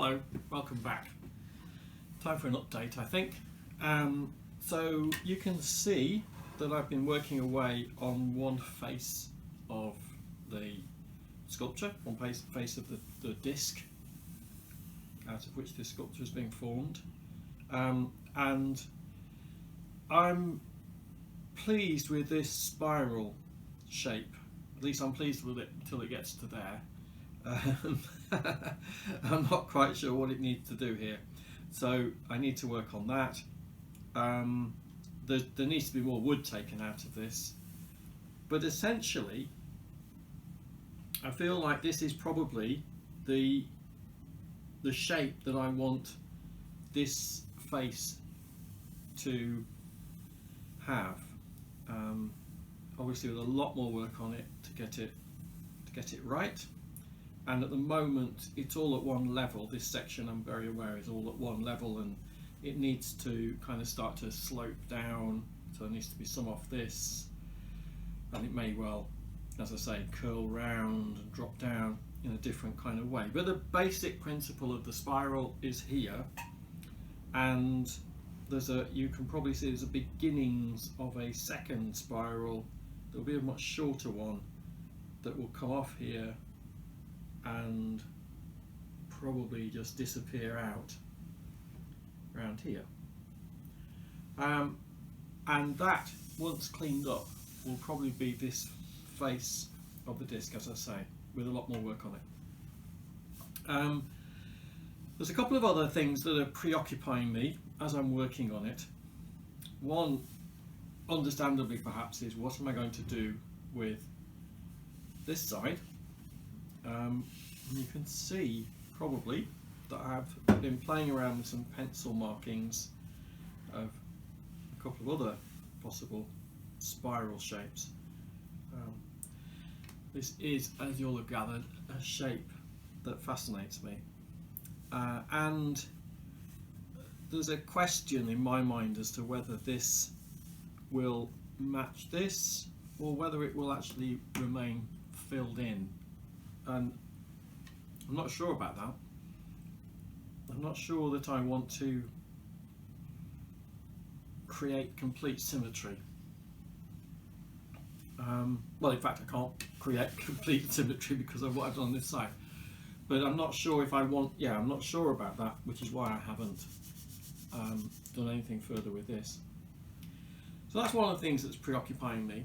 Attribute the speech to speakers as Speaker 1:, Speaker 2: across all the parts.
Speaker 1: Hello, welcome back. Time for an update, I think. So you can see that I've been working away on one face of the sculpture, one face of the disc out of which this sculpture is being formed, and I'm pleased with this spiral shape. At least I'm pleased with it until it gets to there. I'm not quite sure what it needs to do here, so I need to work on that. There needs to be more wood taken out of this, but essentially I feel like this is probably the shape that I want this face to have. Obviously with a lot more work on it to get it right. And at the moment it's all at one level. This section, I'm very aware, is all at one level, and it needs to kind of start to slope down, so there needs to be some off this, and it may well, as I say, curl round and drop down in a different kind of way. But the basic principle of the spiral is here, and you can probably see there's a beginnings of a second spiral. There'll be a much shorter one that will come off here and probably just disappear out around here, and that, once cleaned up, will probably be this face of the disc, as I say, with a lot more work on it. There's a couple of other things that are preoccupying me as I'm working on it. One, understandably perhaps, is what am I going to do with this side. You can see probably that I've been playing around with some pencil markings of a couple of other possible spiral shapes. This is, as you'll have gathered, a shape that fascinates me, and there's a question in my mind as to whether this will match this or whether it will actually remain filled in, and I'm not sure about that. I'm not sure that I want to create complete symmetry. Well, in fact I can't create complete symmetry because of what I've done on this side, but I'm not sure if I want, I'm not sure about that, which is why I haven't done anything further with this. So that's one of the things that's preoccupying me.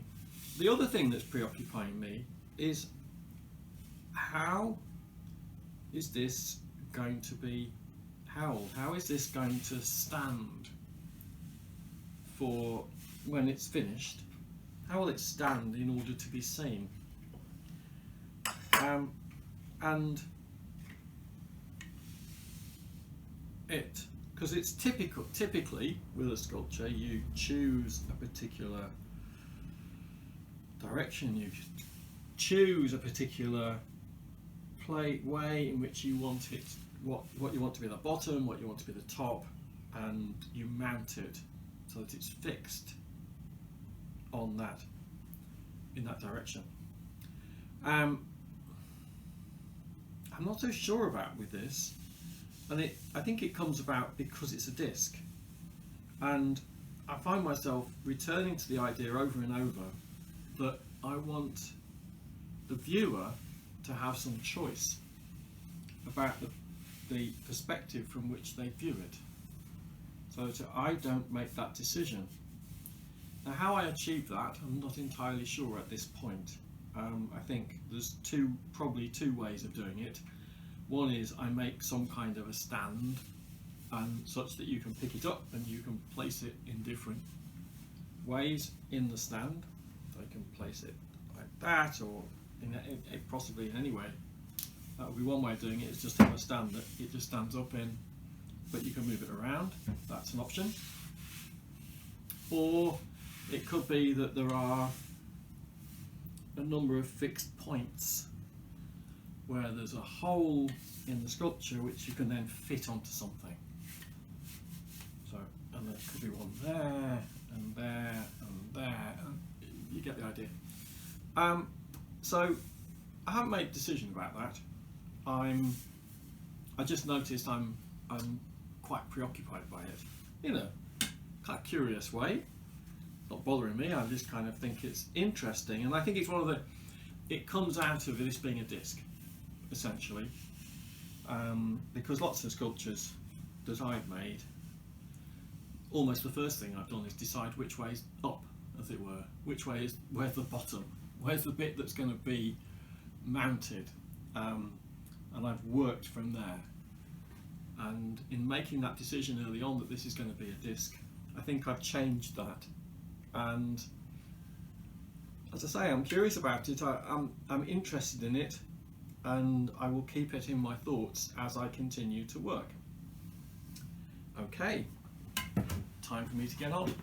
Speaker 1: The other thing that's preoccupying me is, how is this going to be held? How is this going to stand for when it's finished? How will it stand in order to be seen? And because it's typically with a sculpture, you choose a particular direction, you choose a particular way in which you want it, what you want to be the bottom, what you want to be the top, and you mount it so that it's fixed on that, in that direction. I'm not so sure about with this, and I think it comes about because it's a disc, and I find myself returning to the idea over and over that I want the viewer to have some choice about the perspective from which they view it, so that I don't make that decision. Now, how I achieve that, I'm not entirely sure at this point. I think there's probably two ways of doing it. One is I make some kind of a stand, and such that you can pick it up and you can place it in different ways in the stand. So you can place it like that, or possibly in any way. That would be one way of doing it, is just have a stand that it just stands up in, but you can move it around. That's an option. Or it could be that there are a number of fixed points where there's a hole in the sculpture which you can then fit onto something. So, and there could be one there, and there, and there, and you get the idea. So I haven't made a decision about that. I'm I just noticed I'm quite preoccupied by it in a kind of curious way. Not bothering me, I just kind of think it's interesting, and I think it's it comes out of this being a disc, essentially, because lots of sculptures that I've made, almost the first thing I've done is decide which way is up, as it were, where's the bottom, where's the bit that's going to be mounted, and I've worked from there. And in making that decision early on that this is going to be a disc, I think I've changed that. And as I say, I'm curious about it, I'm interested in it, and I will keep it in my thoughts as I continue to work. Okay, time for me to get on.